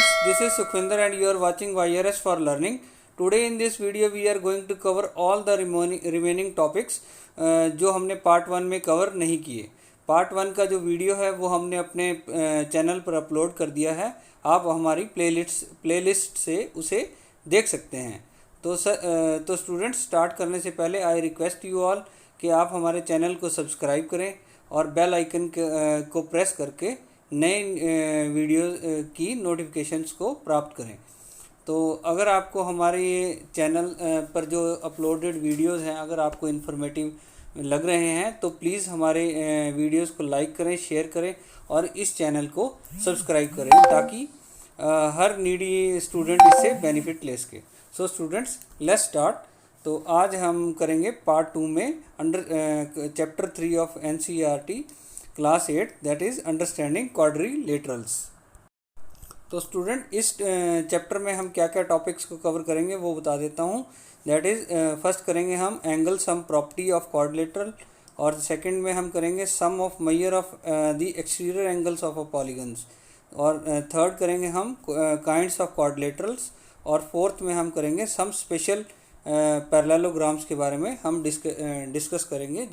students, this is Sukhvinder and you are watching YRS for Learning. Today in this video we are going to cover all the remaining topics जो हमने part 1 में cover नहीं किए. Part 1 का जो video है वो हमने अपने चैनल पर अपलोड कर दिया है. आप हमारी प्लेलिस्ट से उसे देख सकते हैं. तो स्टूडेंट्स, स्टार्ट करने से पहले आई रिक्वेस्ट यू ऑल कि आप हमारे चैनल को सब्सक्राइब करें और बेल आइकन को प्रेस करके नए वीडियो की नोटिफिकेशंस को प्राप्त करें. तो अगर आपको हमारे चैनल पर जो अपलोडेड वीडियोस हैं अगर आपको इन्फॉर्मेटिव लग रहे हैं तो प्लीज़ हमारे वीडियोस को लाइक करें, शेयर करें और इस चैनल को सब्सक्राइब करें ताकि हर नीडी स्टूडेंट इससे बेनिफिट ले सके. So students, let's start. तो आज हम करेंगे पार्ट 2 में under chapter 3 of NCERT class 8 that is understanding quadrilaterals. तो स्टूडेंट, इस चैप्टर में हम क्या क्या टॉपिक्स को कवर करेंगे वो बता देता हूँ. दैट इज़ फर्स्ट करेंगे हम angle sum property of quadrilateral, और सेकंड में हम करेंगे sum of measure of the exterior angles of a polygons, और थर्ड करेंगे हम काइंड्स ऑफ क्वाड्रिलेटरल्स, और फोर्थ में हम करेंगे सम स्पेशल पैरेललोग्राम्स के बारे में हम डिस्कस करेंगे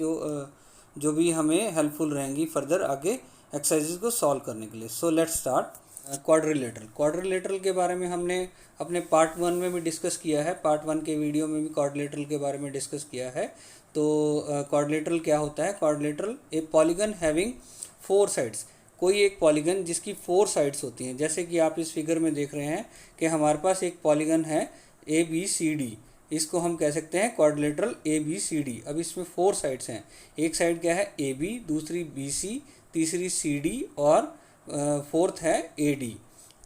जो भी हमें हेल्पफुल रहेंगी फर्दर आगे एक्सरसाइजेस को सॉल्व करने के लिए. So let's start. क्वाड्रिलेटरल के बारे में हमने अपने पार्ट 1 में भी डिस्कस किया है. पार्ट 1 के वीडियो में भी क्वाड्रिलेटरल के बारे में डिस्कस किया है. तो क्वाड्रिलेटरल क्या होता है? Quadrilateral A polygon having 4 sides. कोई एक पॉलीगन जिसकी 4 साइड्स होती हैं. जैसे कि आप इस फिगर में देख रहे हैं कि हमारे पास एक पॉलीगन है ABCD. इसको हम कह सकते हैं क्वाड्रिलेटरल ABCD. अब इसमें 4 साइड्स हैं. एक साइड क्या है? AB, दूसरी BC, तीसरी CD और फोर्थ है AD.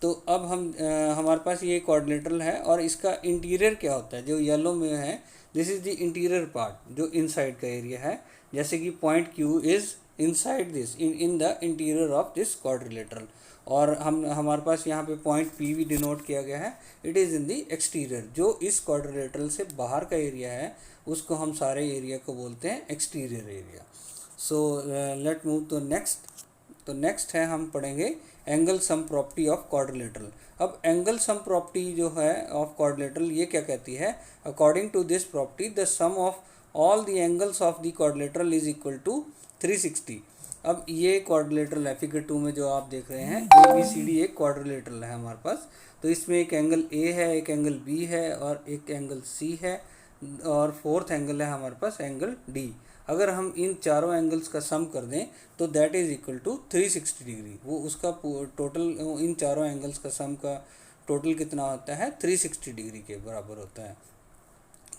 तो अब हमारे पास ये क्वाड्रिलेटरल है और इसका इंटीरियर क्या होता है? जो येलो में है, this is the interior part, जो इनसाइड का एरिया है. जैसे कि point Q is inside this in the interior of this quadrilateral, और हमारे पास यहाँ पे पॉइंट P भी डिनोट किया गया है. It is in the exterior. जो इस क्वाड्रिलेटरल से बाहर का एरिया है उसको हम सारे एरिया को बोलते हैं exterior area. So let move to next. तो नेक्स्ट है, हम पढ़ेंगे angle sum property of quadrilateral. अब एंगल सम प्रॉपर्टी जो है ऑफ क्वाड्रिलेटरल ये क्या कहती है? According to this property the sum of all the angles of the quadrilateral is equal to 360. अब ये क्वाड्रिलेटरल है. फिगर 2 में जो आप देख रहे हैं ABCD एक क्वाड्रिलेटरल है हमारे पास. तो इसमें एक एंगल A है, एक एंगल B है और एक एंगल C है, और फोर्थ एंगल है हमारे पास एंगल D. अगर हम इन चारों एंगल्स का सम कर दें तो that is equal to 360 degree. वो उसका टोटल, इन चारों एंगल्स का सम का टोटल कितना होता है? 360 डिग्री के बराबर होता है.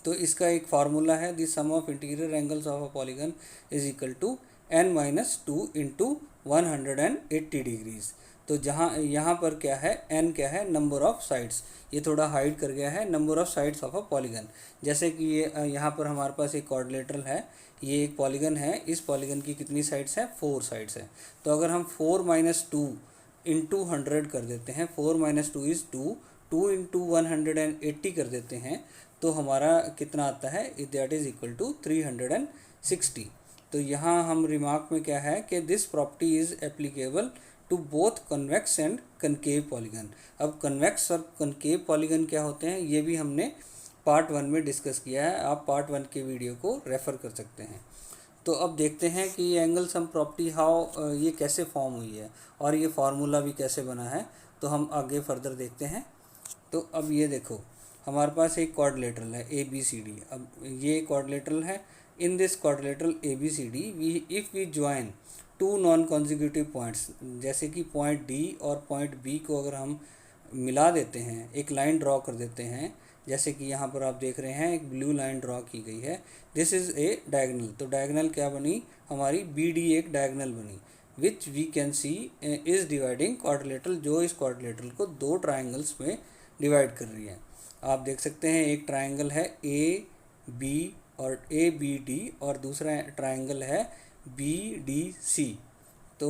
तो इसका एक फार्मूला है, the sum of interior angles of a polygon is equal to n-2 into 180 degrees. तो यहाँ पर क्या है? n क्या है? Number of sides. ये थोड़ा हाइड कर गया है, number of sides of a polygon. जैसे कि ये यहाँ पर हमारे पास एक क्वाड्रिलेटरल है, ये एक पॉलीगन है. इस पॉलीगन की कितनी साइड्स हैं? 4 साइड्स हैं. तो अगर हम 4-2 इंटू 100 कर देते हैं, 4-2 इज़ 2 इंटू 180 कर देते हैं, तो हमारा कितना आता है? That is equal to 360. तो यहाँ हम रिमार्क में क्या है कि this property is applicable to both convex and concave polygon. अब कन्वेक्स और कनकेव पॉलीगन क्या होते हैं ये भी हमने पार्ट 1 में डिस्कस किया है. आप पार्ट 1 के वीडियो को रेफ़र कर सकते हैं. तो अब देखते हैं कि ये एंगल सम प्रॉपर्टी हाउ ये कैसे फॉर्म हुई है और ये फार्मूला भी कैसे बना है. तो हम आगे फर्दर देखते हैं. तो अब ये देखो, हमारे पास एक क्वाड्रिलेटरल है ABCD. अब ये क्वाड्रिलेटरल है. In this quadrilateral ABCD if we join 2 non consecutive points, जैसे कि पॉइंट D और पॉइंट B को अगर हम मिला देते हैं, एक लाइन ड्रॉ कर देते हैं, जैसे कि यहाँ पर आप देख रहे हैं एक ब्लू लाइन ड्रॉ की गई है. This is a diagonal. तो डायगनल क्या बनी? हमारी BD एक डायगनल बनी, which we can see is dividing quadrilateral, जो इस क्वाड्रिलेटरल को 2 ट्राइंगल्स में डिवाइड कर रही है. आप देख सकते हैं एक ट्राइंगल है AB और ABD और दूसरा ट्राइंगल है BDC. तो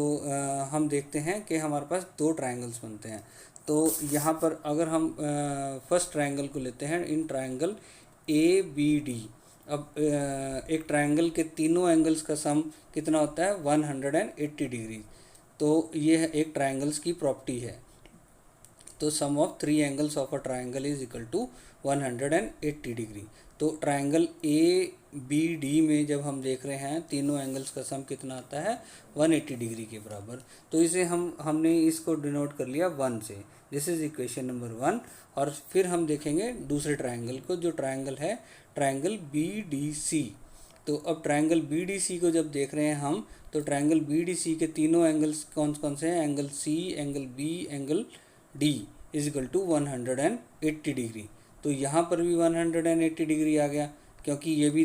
हम देखते हैं कि हमारे पास 2 ट्राइंगल्स बनते हैं. तो यहाँ पर अगर हम फर्स्ट ट्राइंगल को लेते हैं, इन ट्राइंगल ABD. अब एक ट्राइंगल के तीनों एंगल्स का सम कितना होता है? 180 डिग्री. तो ये एक ट्राइंगल्स की प्रॉपर्टी है. तो sum of 3 angles of a triangle is equal to 180 degree. तो ट्राइंगल ए बी डी में जब हम देख रहे हैं तीनों एंगल्स का सम कितना आता है 180 डिग्री के बराबर। तो इसे हमने इसको डिनोट कर लिया 1 से। This is equation number 1। और फिर हम देखेंगे दूसरे ट्राइंगल को, जो ट्राइंगल है ट्राइंगल बी डी सी। तो अब ट्राइंगल बी डी सी को जब देख रहे हैं हम, तो ट्राइंगल बी डी सी के तीनों एंगल्स कौन कौन से हैं, angle C, angle B, angle D is equal to 180 degree. तो यहाँ पर भी 180 डिग्री आ गया, क्योंकि ये भी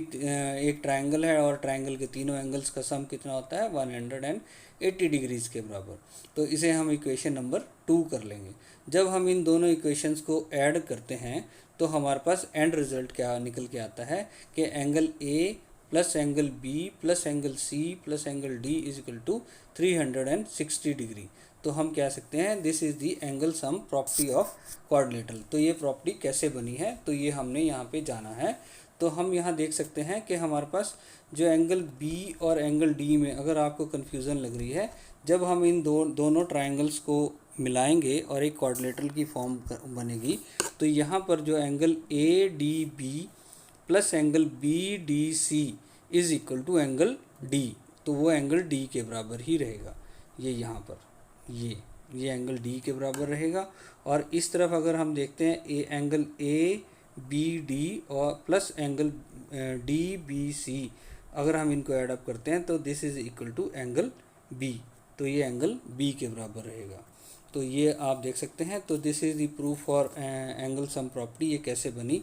एक ट्राइंगल है और ट्राइंगल के तीनों एंगल्स का सम कितना होता है 180 डिग्रीज के बराबर। तो इसे हम इक्वेशन नंबर 2 कर लेंगे। जब हम इन दोनों इक्वेशंस को ऐड करते हैं तो हमारे पास एंड रिजल्ट क्या निकल के आता है कि angle A plus angle B plus angle C plus angle D is equal to 360 degree. तो हम कह सकते हैं this is the angle sum property of quadrilateral. तो ये प्रॉपर्टी कैसे बनी है, तो ये हमने यहाँ पे जाना है। तो हम यहाँ देख सकते हैं कि हमारे पास जो एंगल बी और एंगल डी में अगर आपको कन्फ्यूज़न लग रही है, जब हम इन दोनों ट्राइंगल्स को मिलाएंगे और एक क्वाड्रिलेटरल की फॉर्म बनेगी, तो यहाँ पर जो angle A D B plus angle B D C is equal to angle D, तो वो एंगल डी के बराबर ही रहेगा। ये यहाँ पर ये एंगल डी के बराबर रहेगा। और इस तरफ अगर हम देखते हैं एंगल ए बी डी और plus angle D B C, अगर हम इनको ऐड अप करते हैं तो this is equal to angle B, तो ये एंगल बी के बराबर रहेगा। तो ये आप देख सकते हैं। तो this is the proof for angle sum property. ये कैसे बनी,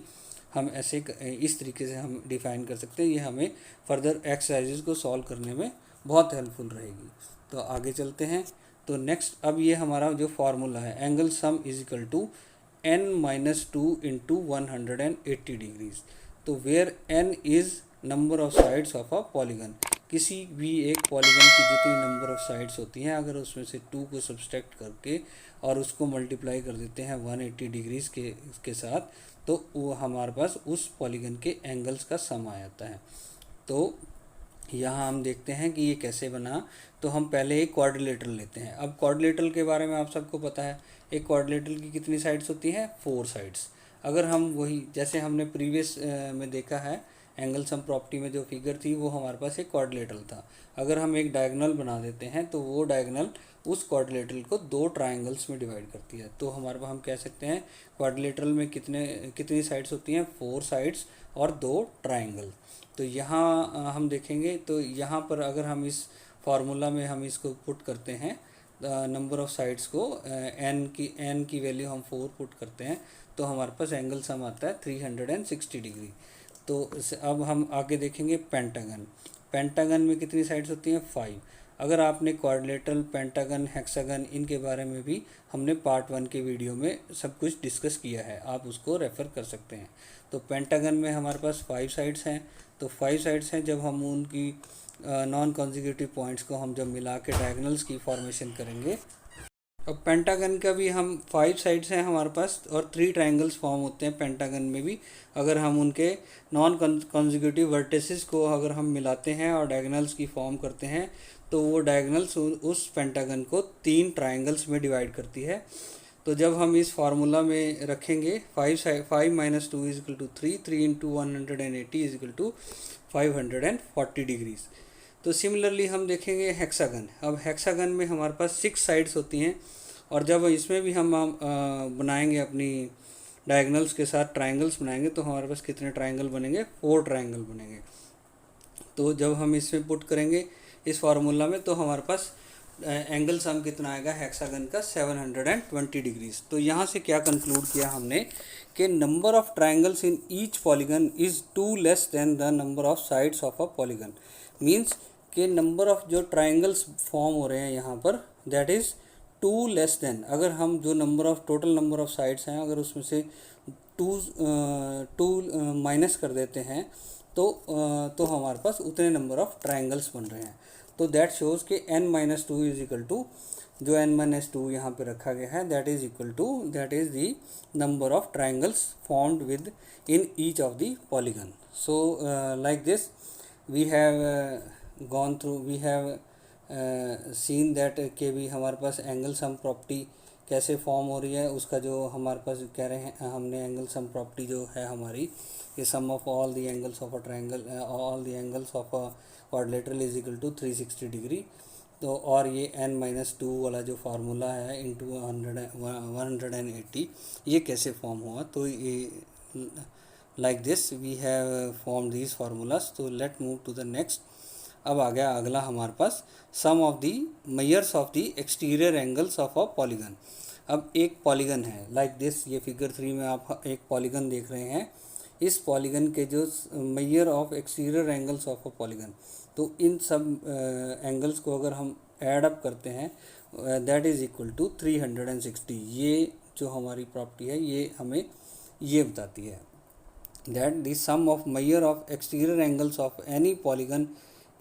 हम ऐसे इस तरीके से हम डिफ़ाइन कर सकते हैं। ये हमें फर्दर एक्सरसाइजेज को सॉल्व करने में बहुत हेल्पफुल रहेगी। तो आगे चलते हैं। तो नेक्स्ट अब ये हमारा जो फार्मूला है, angle sum is equal to n-2 into 180 degrees. तो where n is number of sides of a polygon. किसी भी एक पॉलीगन की जितनी नंबर ऑफ साइड्स होती हैं, अगर उसमें से 2 को सब्सट्रैक्ट करके और उसको मल्टीप्लाई कर देते हैं 180 डिग्रीज के साथ, तो वो हमारे पास उस पॉलीगन के एंगल्स का सम आ जाता है। तो यहाँ हम देखते हैं कि ये कैसे बना। तो हम पहले एक क्वाड्रिलेटरल लेते हैं। अब क्वाड्रिलेटरल के बारे में आप सबको पता है, एक क्वाड्रिलेटरल की कितनी साइड्स होती हैं, 4 साइड्स। अगर हम वही जैसे हमने प्रीवियस में देखा है, एंगल सम प्रॉपर्टी में जो फिगर थी वो हमारे पास एक क्वाड्रिलेटरल था। अगर हम एक डायगोनल बना देते हैं तो वो डायगोनल उस क्वाड्रिलेटरल को 2 ट्राइंगल्स में डिवाइड करती है। तो हमारे पास हम कह सकते हैं क्वाड्रिलेटरल में कितनी साइड्स होती हैं, 4 साइड्स और 2 ट्राइंगल। तो यहाँ हम देखेंगे, तो यहाँ पर अगर हम इस फार्मूला में हम इसको पुट करते हैं नंबर ऑफ साइड्स को, n की वैल्यू हम 4 पुट करते हैं, तो हमारे पास एंगल सम आता है 360 डिग्री। तो अब हम आगे देखेंगे पेंटागन। पेंटागन में कितनी साइड्स होती हैं, 5। अगर आपने क्वाड्रिलेटरल, पेंटागन, हेक्सागन, इनके बारे में भी हमने पार्ट 1 के वीडियो में सब कुछ डिस्कस किया है, आप उसको रेफ़र कर सकते हैं। तो पेंटागन में हमारे पास 5 साइड्स हैं। तो 5 साइड्स हैं, जब हम उनकी नॉन कॉन्जिक्यूटिव पॉइंट्स को हम जब मिला के डायगोनल्स की फॉर्मेशन करेंगे। अब पेंटागन का भी हम 5 साइड्स हैं हमारे पास और 3 ट्राइंगल्स फॉर्म होते हैं पेंटागन में भी। अगर हम उनके नॉन कॉन्जिक्यूटिव वर्टिसेस को अगर हम मिलाते हैं और डायगोनल्स की फॉर्म करते हैं, तो वो डायगोनल्स उस पेंटागन को 3 ट्राइंगल्स में डिवाइड करती है। तो जब हम इस फार्मूला में रखेंगे 5 minus 2 is equal to 3, 3 into 180 is equal to 540 degrees. तो सिमिलरली हम देखेंगे हेक्सागन। अब हेक्सागन में हमारे पास 6 साइड्स होती हैं और जब इसमें भी हम बनाएंगे अपनी डायगोनल्स के साथ ट्राइंगल्स बनाएंगे, तो हमारे पास कितने ट्राइंगल बनेंगे, 4 ट्राइंगल बनेंगे। तो जब हम इसमें पुट करेंगे इस फार्मूला में, तो हमारे पास एंगल सम कितना आएगा हेक्सागन का, 720 डिग्रीज। तो यहाँ से क्या कंक्लूड किया हमने कि number of triangles in each polygon is 2 less than the number of sides of a polygon. Means कि नंबर ऑफ जो ट्राइंगल्स फॉर्म हो रहे हैं यहाँ पर, दैट इज़ 2 लेस देन, अगर हम जो number of total number of sides हैं अगर उसमें से 2 माइनस कर देते हैं, तो हमारे पास उतने नंबर ऑफ ट्राइंगल्स बन रहे हैं। तो दैट शोज़ कि n-2 इज इक्वल टू, जो n-2 यहाँ पे रखा गया है, that is equal to, that is the number of triangles formed with in each of the polygon. So like this we have gone through, we have seen that के भी हमारे पास एंगल सम प्रॉपर्टी कैसे form हो रही है उसका जो हमारे पास कह रहे हैं हमने एंगल सम प्रॉपर्टी जो है हमारी, ये sum of all the angles of a triangle, all the angles of a quadrilateral is equal to 360 degree. तो और ये n-2 वाला जो फार्मूला है इंटू 180, ये कैसे फॉर्म हुआ, तो ये like this we have formed these formulas। तो let move to the next। अब आ गया अगला हमारे पास sum of the measures of the exterior angles of a polygon. अब एक पॉलीगन है लाइक दिस, ये फिगर 3 में आप एक पॉलीगन देख रहे हैं। इस पॉलीगन के जो major of exterior angles of a polygon, तो इन सब एंगल्स को अगर हम ऐड अप करते हैं दैट इज़ इक्वल टू 360। ये जो हमारी प्रॉपर्टी है ये हमें ये बताती है that the sum of measure of exterior angles of any polygon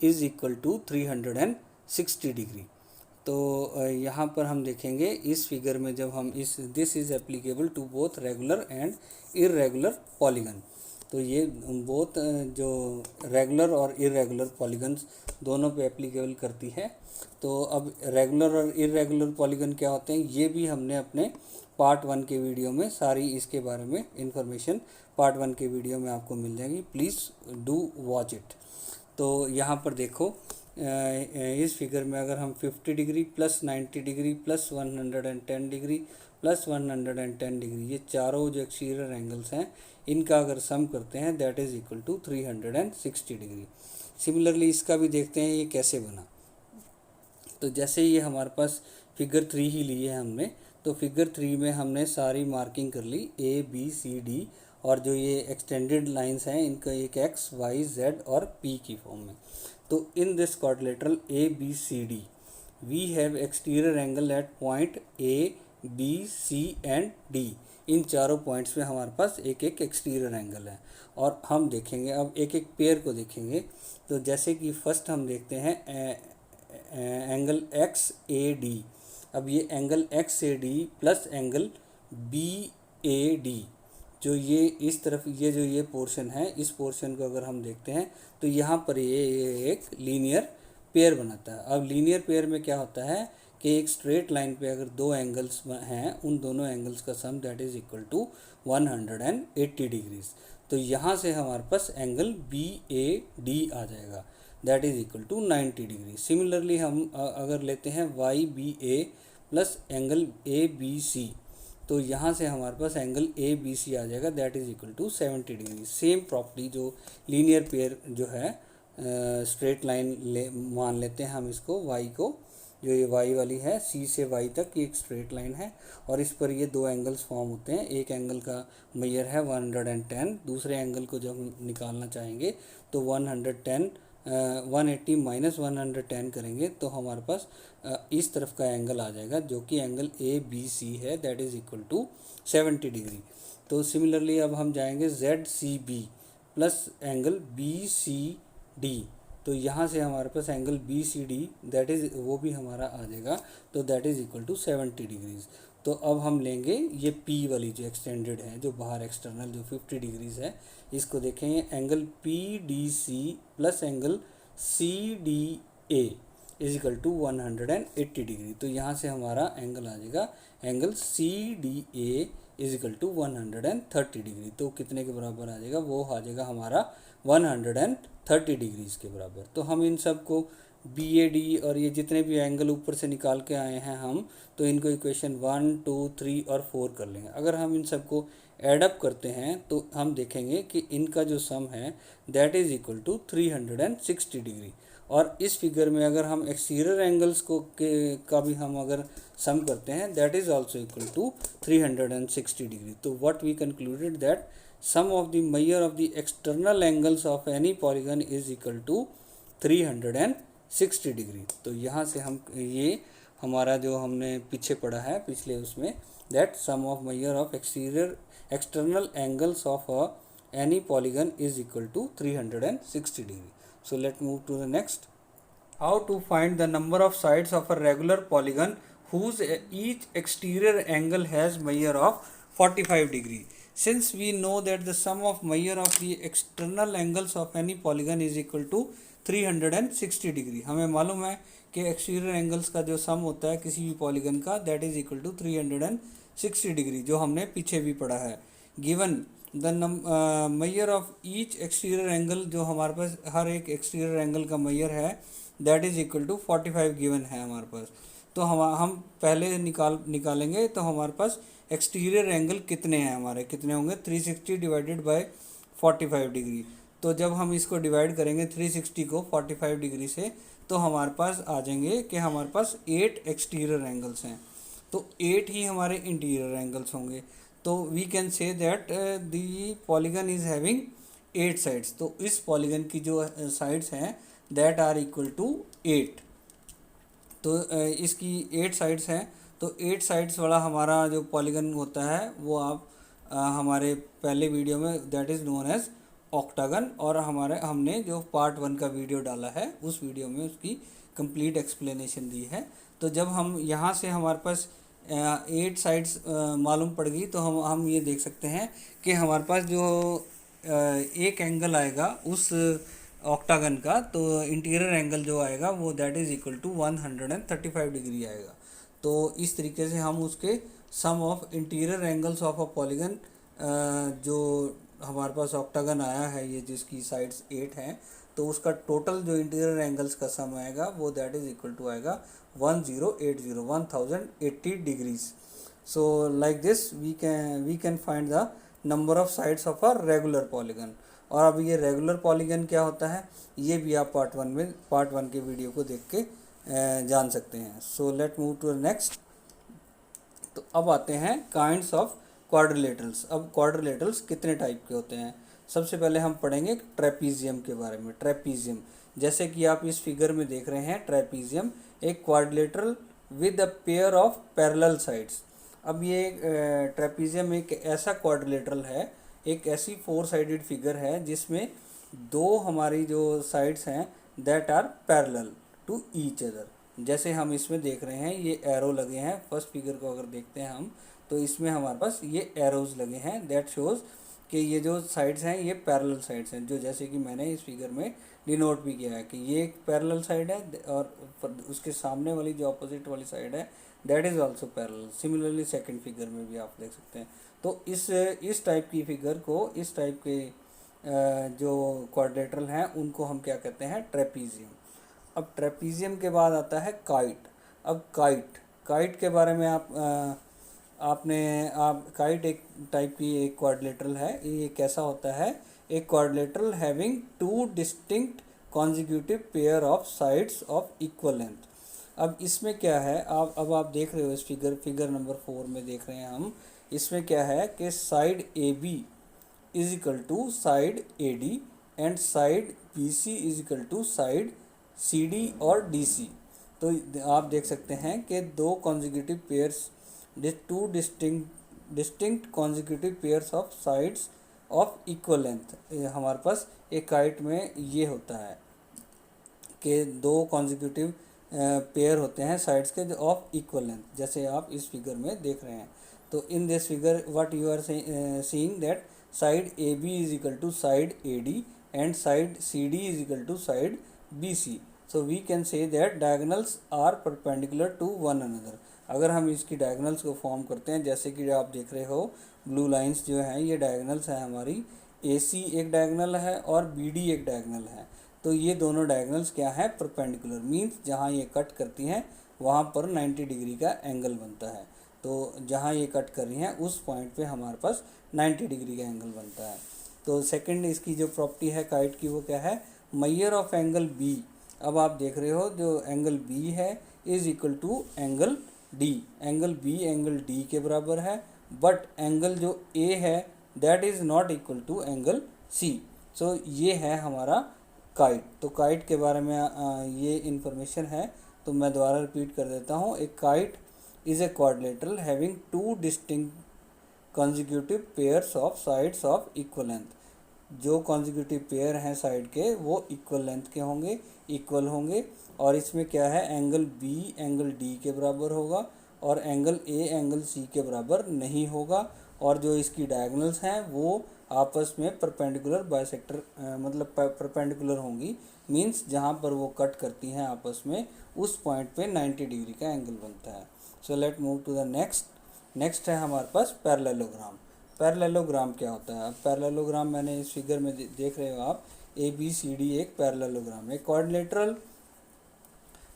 is equal to 360 degree. तो यहाँ पर हम देखेंगे इस फिगर में जब हम इस this is applicable to both regular and irregular polygon. तो ये बोथ जो रेगुलर और इरेगुलर पॉलीगन्स दोनों पे एप्लीकेबल करती है। तो अब रेगुलर और इरेगुलर पॉलीगन क्या होते हैं ये भी हमने अपने पार्ट 1 के वीडियो में सारी इसके बारे में इंफॉर्मेशन पार्ट 1 के वीडियो में आपको मिल जाएगी, प्लीज़ डू वॉच इट। तो यहाँ पर देखो इस फिगर में अगर हम 50 degree plus 90 degree plus 110 degree plus 110 degree, ये चारों जो एक्सटीरियर एंगल्स हैं इनका अगर सम करते हैं that is equal to 360 degree. Similarly इसका भी देखते हैं ये कैसे बना। तो जैसे ये हमारे पास फिगर 3 ही ली है हमने, तो फिगर 3 में हमने सारी मार्किंग कर ली A B C D, और जो ये एक्सटेंडेड लाइंस हैं इनका एक X Y Z और P की फॉर्म में। तो in this quadrilateral A B C D we have exterior angle at point A B C and D। इन चारों पॉइंट्स में हमारे पास एक एक एक्सटीरियर एंगल है और हम देखेंगे अब एक एक पेयर को देखेंगे। तो जैसे कि फर्स्ट हम देखते हैं एंगल XAD। अब ये angle XAD plus angle BAD, जो ये इस तरफ ये जो ये पोर्शन है इस पोर्शन को अगर हम देखते हैं तो यहाँ पर ये एक लीनियर पेयर बनाता है। अब लीनियर पेयर में क्या होता है कि एक स्ट्रेट लाइन पे अगर दो एंगल्स हैं उन दोनों एंगल्स का sum that is equal to 180 degrees. तो यहाँ से हमारे पास एंगल BAD आ जाएगा that is equal to 90 degree. Similarly हम अगर लेते हैं YBA प्लस एंगल ABC, तो यहाँ से हमारे पास एंगल ABC आ जाएगा that is equal to 70 degree. Same property जो लीनियर पेयर जो है स्ट्रेट लाइन मान लेते हैं हम इसको Y को, जो ये Y वाली है C से Y तक ये एक स्ट्रेट लाइन है और इस पर ये दो एंगल्स फॉर्म होते हैं। एक एंगल का मेजर है 110, दूसरे एंगल को जब हम निकालना चाहेंगे तो 180 माइनस 110 करेंगे तो हमारे पास इस तरफ का एंगल आ जाएगा जो कि एंगल ABC है that is equal to 70 degree. तो सिमिलरली अब हम जाएंगे ZCB प्लस एंगल BCD, तो यहाँ से हमारे पास एंगल BCD दैट इज़ वो भी हमारा आ जाएगा तो that is equal to 70 degrees. तो अब हम लेंगे ये P वाली जो एक्सटेंडेड है जो बाहर एक्सटर्नल जो 50 डिग्रीज़ है, इसको देखेंगे angle PDC plus angle CDA is equal to 180 degree. तो यहाँ से हमारा एंगल आ जाएगा angle CDA is equal to 130 degree. तो कितने के बराबर आ जाएगा, वो आ जाएगा हमारा 130 डिग्रीज़ के बराबर। तो हम इन सब को BAD और ये जितने भी एंगल ऊपर से निकाल के आए हैं हम, तो इनको इक्वेशन 1 2 3 और 4 कर लेंगे। अगर हम इन सबको एडअप करते हैं तो हम देखेंगे कि इनका जो सम है that is equal to 360 degree. और इस फिगर में अगर हम एक्सटीरियर एंगल्स को का भी हम अगर सम करते हैं that is also equal to 360 degree. तो what we concluded that sum of the measure of the external angles of any polygon is equal to 360 degree. तो यहाँ से हम ये हमारा जो हमने पीछे पढ़ा है पिछले उसमें that sum of measure of exterior external angles of any polygon is equal to 360 degree. So let's move to the next. How to find the number of sides of a regular polygon whose each exterior angle has measure of 45 degree. Since we know that the sum of measure of the external angles of any polygon is equal to 360 degree. हमें मालूम है कि exterior angles का जो sum होता है किसी भी पॉलीगन का that is equal to 360 degree, जो हमने पीछे भी पढ़ा है। Given the measure of each exterior angle, जो हमारे पास हर एक एक्सटीरियर एंगल का मेजर है that is equal to 45 given है हमारे पास। तो हम पहले निकालेंगे तो हमारे पास एक्सटीरियर एंगल कितने हैं, हमारे कितने होंगे 360 डिवाइडेड बाय 45 डिग्री। तो जब हम इसको डिवाइड करेंगे 360 को 45 डिग्री से तो हमारे पास आ जाएंगे कि हमारे पास 8 एक्सटीरियर एंगल्स हैं, तो 8 ही हमारे इंटीरियर एंगल्स होंगे। तो we can say that the polygon is having 8 sides. तो इस पॉलीगन की जो साइड्स हैं दैट आर इक्वल टू 8। तो इसकी 8 साइड्स हैं, तो 8 साइड्स वाला हमारा जो पॉलीगन होता है वो आप हमारे पहले वीडियो में that is known as octagon, और हमने जो पार्ट 1 का वीडियो डाला है उस वीडियो में उसकी कंप्लीट एक्सप्लेनेशन दी है। तो जब हम यहाँ से हमारे पास 8 साइड्स मालूम पड़ गई तो हम ये देख सकते हैं कि हमारे पास जो एक एंगल आएगा उस ऑक्टागन का, तो इंटीरियर एंगल जो आएगा वो that is equal to 135 degree आएगा। तो इस तरीके से हम उसके sum of interior angles of a polygon, जो हमारे पास ऑक्टागन आया है ये जिसकी साइड्स 8 हैं, तो उसका टोटल जो इंटीरियर एंगल्स का सम आएगा वो दैट इज़ इक्वल टू आएगा 1080 degrees. So like this we can find the number of sides of a regular polygon. और अब ये रेगुलर पॉलीगन क्या होता है ये भी आप पार्ट 1 के वीडियो को देख के जान सकते हैं। So let move to next. तो अब आते हैं काइंड्स ऑफ क्वाड्रिलेटरल्स। अब क्वाड्रिलेटरल्स कितने टाइप के होते हैं, सबसे पहले हम पढ़ेंगे ट्रेपीजियम के बारे में। ट्रेपीजियम जैसे कि आप इस फिगर में देख रहे हैं, ट्रेपीजियम एक quadrilateral with a pair of parallel sides. अब ये ट्रेपीजियम एक ऐसा क्वाड्रिलेटरल है, एक ऐसी 4 साइडेड फिगर है जिसमें दो हमारी जो साइड्स हैं that are parallel to each other. जैसे हम इसमें देख रहे हैं ये एरो लगे हैं, फर्स्ट फिगर को अगर देखते हैं हम तो इसमें हमारे पास ये एरोज लगे हैं दैट शोज़ कि ये जो साइड्स हैं ये पैरेलल साइड्स हैं, जो जैसे कि मैंने इस फिगर में डिनोट भी किया है कि ये एक पैरेलल साइड है और उसके सामने वाली जो अपोजिट वाली साइड है that is also parallel. Similarly second figure में भी आप देख सकते हैं। तो इस टाइप की फिगर को, इस टाइप के जो क्वाड्रिलेटरल हैं उनको हम क्या कहते हैं ट्रेपीजियम। अब ट्रेपीजियम के बाद आता है काइट। अब काइट के बारे में काइट एक टाइप की एक क्वाड्रिलेटरल है। ये कैसा होता है, एक quadrilateral having 2 distinct consecutive pair of sides of equal length. अब इसमें क्या है, अब आप देख रहे हो इस फिगर नंबर 4 में देख रहे हैं हम, इसमें क्या है कि side A B is equal to side A D and side B C is equal to side C D और डी सी। तो आप देख सकते हैं कि दो consecutive pairs, two distinct consecutive pairs of sides of equal length. हमारे पास एक काइट में ये होता है कि दो कॉन्जिक्यूटिव पेयर होते हैं साइड्स के जो ऑफ इक्वल लेंथ, जैसे आप इस फिगर में देख रहे हैं। तो in this figure what you are seeing that side A B is equal to side A D and side C D is equal to side B C. So we can say that diagonals are perpendicular to one another. अगर हम इसकी diagonals को form करते हैं, जैसे कि आप देख रहे हो ब्लू लाइंस जो हैं ये डायगोनल्स हैं हमारी, ए सी एक डायगोनल है और बी डी एक डायगोनल है। तो ये दोनों डायगोनल्स क्या है परपेंडिकुलर, मीन्स जहाँ ये कट करती हैं वहाँ पर 90 डिग्री का एंगल बनता है। तो जहाँ ये कट कर रही हैं उस पॉइंट पे हमारे पास 90 डिग्री का एंगल बनता है। तो सेकंड इसकी जो प्रॉपर्टी है काइट की वो क्या है, मेजर ऑफ एंगल बी। अब आप देख रहे हो जो एंगल बी है is equal to angle D. Angle B angle D के बराबर है, बट एंगल जो ए है that is not equal to angle C. So ये है हमारा काइट। तो काइट के बारे में ये इन्फॉर्मेशन है, तो मैं दोबारा रिपीट कर देता हूँ। एक kite is a quadrilateral having 2 distinct consecutive pairs of sides of equal length. जो कॉन्जिक्यूटिव पेयर हैं साइड के वो इक्वल लेंथ के होंगे, इक्वल होंगे, और इसमें क्या है एंगल बी एंगल डी के बराबर होगा और एंगल ए एंगल सी के बराबर नहीं होगा, और जो इसकी डायगोनल्स हैं वो आपस में परपेंडिकुलर बाइसेक्टर मतलब परपेंडिकुलर होंगी, मींस जहाँ पर वो कट करती हैं आपस में उस पॉइंट पे 90 डिग्री का एंगल बनता है। So let move to the next है हमारे पास पैरेललोग्राम। पैरेललोग्राम क्या होता है? अब पैरेललोग्राम मैंने इस फिगर में देख रहे हो आप, ABCD एक पैरेललोग्राम है, quadrilateral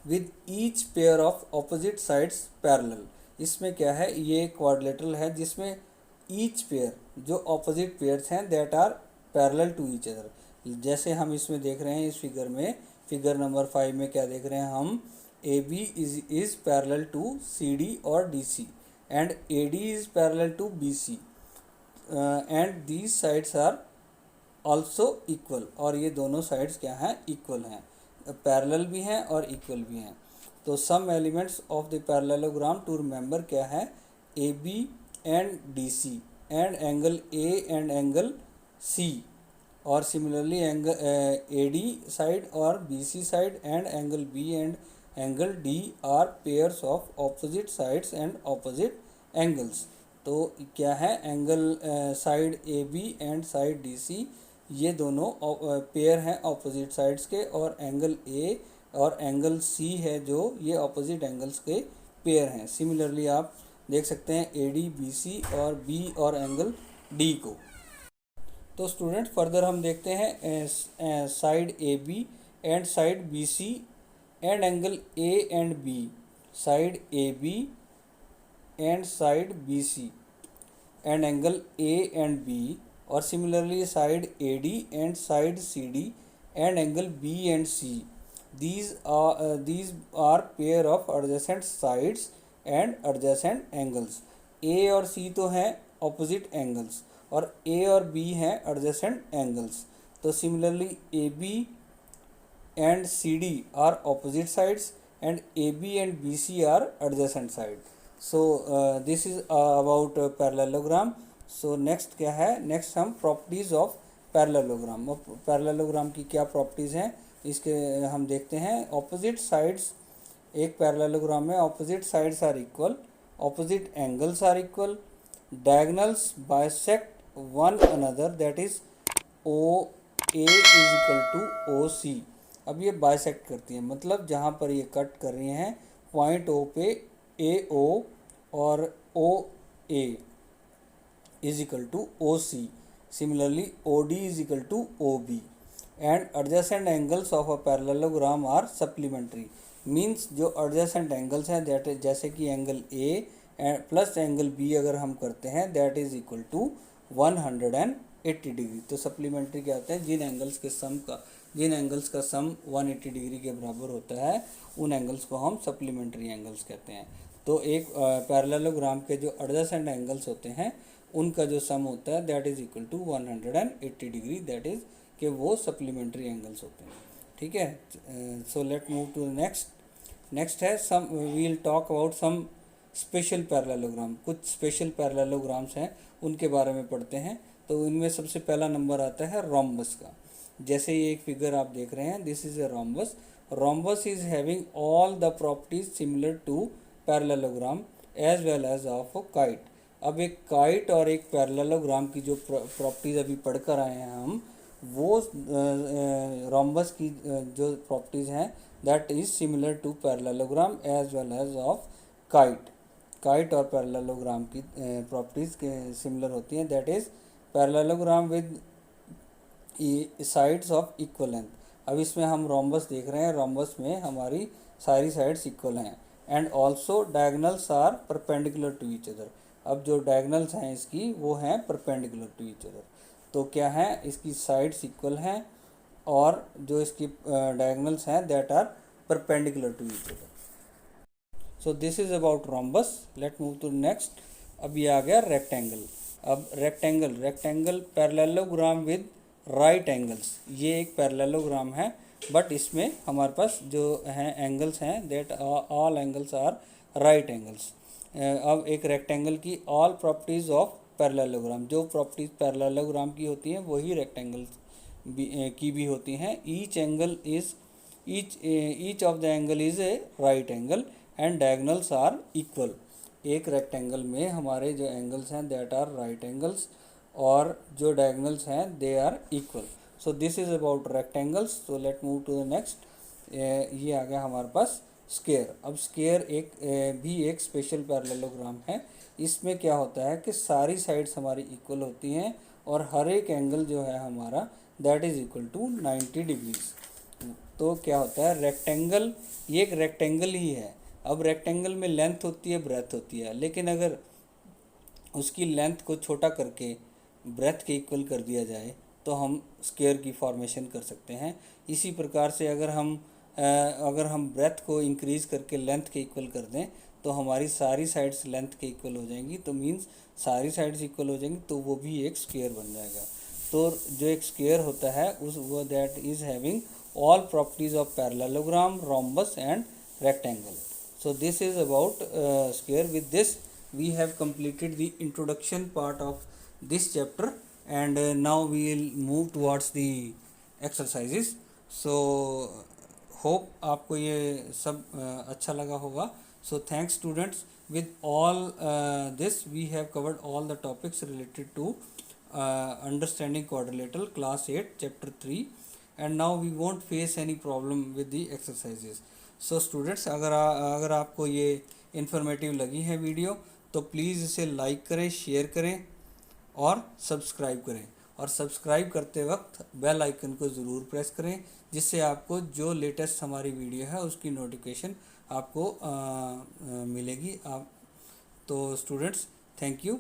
with each pair of opposite sides parallel. इसमें क्या है, ये क्वाड्रिलेटरल है जिसमें ईच पेयर जो ऑपोजिट पेयर्स हैं that are parallel to each other. जैसे हम इसमें देख रहे हैं इस फिगर में, फिगर नंबर 5 में क्या देख रहे हैं हम, AB is parallel to CD और DC and AD is parallel to BC and these sides are also equal. और ये दोनों साइड्स क्या हैं, इक्वल हैं, पैरेलल भी हैं और इक्वल भी हैं। तो some elements of the parallelogram to remember क्या है, AB and DC and angle A and angle C, और सिमिलरली एंगल AD साइड और BC side and angle B and angle D are pairs of opposite sides and opposite angles. तो क्या है, angle side AB and side DC ये दोनों pair हैं opposite sides के, और एंगल A और एंगल C है जो ये ऑपोजिट एंगल्स के पेयर हैं। सिमिलरली आप देख सकते हैं AD BC और B और एंगल D को। तो स्टूडेंट फर्दर हम देखते हैं side AB and side BC and angle A and B, side AB and side BC and angle A and B, और similarly side AD and side CD and angle B and C। these are pair of adjacent sides and adjacent angles। A और C तो हैं opposite angles और A और B हैं adjacent angles। तो similarly AB and CD are opposite sides and AB and BC are adjacent side। so this is about parallelogram। so next क्या है, next हम properties of parallelogram। पैरेललोग्राम की क्या properties हैं इसके हम देखते हैं। opposite sides, एक पैरेललोग्राम में opposite sides are equal, opposite angles are equal, diagonals bisect one another, that is OA is equal to OC। अब ये बाइसेक्ट करती है, मतलब जहाँ पर ये कट कर रही हैं पॉइंट O पे AO और OA is equal to OC। Similarly OD is equal to OB and adjacent angles of a parallelogram are supplementary. Means जो एडजेसेंट एंगल्स हैं दैट जैसे कि angle A plus angle B अगर हम करते हैं that is equal to 180 degree. तो supplementary क्या होते हैं, जिन एंगल्स का सम 180 डिग्री के बराबर होता है उन एंगल्स को हम सप्लीमेंट्री एंगल्स कहते हैं। तो एक पैरेललोग्राम के जो एडजेसेंट एंगल्स होते हैं उनका जो सम होता है that is equal to 180 degree, that is कि वो सप्लीमेंट्री एंगल्स होते हैं। ठीक है, so let move to next है some we will talk about some special parallelogram. कुछ स्पेशल पैरेललोग्राम्स हैं उनके बारे में पढ़ते हैं। तो इनमें सबसे पहला नंबर आता है रोम्बस का। जैसे ये एक फिगर आप देख रहे हैं, this is a rhombus. Rhombus is having all the properties similar to parallelogram as well as of a kite. अब एक काइट और एक पैरेललोग्राम की जो प्रॉपर्टीज अभी पढ़कर आए हैं हम, वो रोम्बस की जो प्रॉपर्टीज हैं that is similar to parallelogram as well as of kite और पैरेललोग्राम की प्रॉपर्टीज सिमिलर होती हैं। That is parallelogram with sides of equal length. अब इसमें हम रोम्बस देख रहे हैं, रोम्बस में हमारी सारी साइड्स इक्वल हैं and also diagonals are perpendicular to each other. अब जो डायगोनल्स हैं इसकी वो हैं परपेंडिकुलर टू ईच अदर। तो क्या है, इसकी साइड्स इक्वल हैं और जो इसकी डायगोनल्स हैं that are perpendicular to each other. So this is about rhombus. Let move to next. अब ये आ गया रेक्टेंगल। अब rectangle parallelogram with right angles. ये एक पैरेललोग्राम है बट इसमें हमारे पास जो हैं एंगल्स हैं that all angles are right angles. अब एक रेक्टेंगल की ऑल प्रॉपर्टीज़ ऑफ पैरेललोग्राम, जो प्रॉपर्टीज़ पैरेललोग्राम की होती हैं वही रेक्टेंगल की भी होती हैं। Each of the angle is a right angle and diagonals are equal. एक रेक्टेंगल में हमारे जो एंगल्स हैं दैट आर राइट एंगल्स, और जो डायगोनल्स हैं they are equal. So this is about rectangles. So let move to the next. ये आ गया हमारे पास स्क्वायर। अब स्क्वायर भी एक स्पेशल पैरेललोग्राम है। इसमें क्या होता है कि सारी साइड्स हमारी इक्वल होती हैं और हर एक एंगल जो है हमारा that is equal to 90 degrees. तो क्या होता है, रेक्टेंगल, ये एक रेक्टेंगल ही है। अब रेक्टेंगल में लेंथ होती है, ब्रेथ होती है, लेकिन अगर उसकी लेंथ को छोटा करके ब्रेथ के इक्वल कर दिया जाए तो हम स्क्वायर की फॉर्मेशन कर सकते हैं। इसी प्रकार से अगर हम ब्रेथ को इंक्रीज़ करके लेंथ के इक्वल कर दें तो हमारी सारी साइड्स लेंथ के इक्वल हो जाएंगी, तो मीन्स सारी साइड्स इक्वल हो जाएंगी, तो वो भी एक स्क्वायर बन जाएगा। तो जो एक स्क्वायर होता है वो that is having all properties of parallelogram, rhombus and rectangle. So this is about square. With this we have completed the introduction part of this chapter, and now we will move towards the exercises. So hope आपको ये सब अच्छा लगा होगा. So thanks students. With all this we have covered all the topics related to understanding quadrilateral class 8 chapter 3, and now we won't face any problem with the exercises. So students, अगर आपको ये informative लगी है video तो please इसे like करें, share करें और सब्सक्राइब करें, और सब्सक्राइब करते वक्त बेल आइकन को ज़रूर प्रेस करें, जिससे आपको जो लेटेस्ट हमारी वीडियो है उसकी नोटिफिकेशन आपको मिलेगी। तो स्टूडेंट्स, थैंक यू।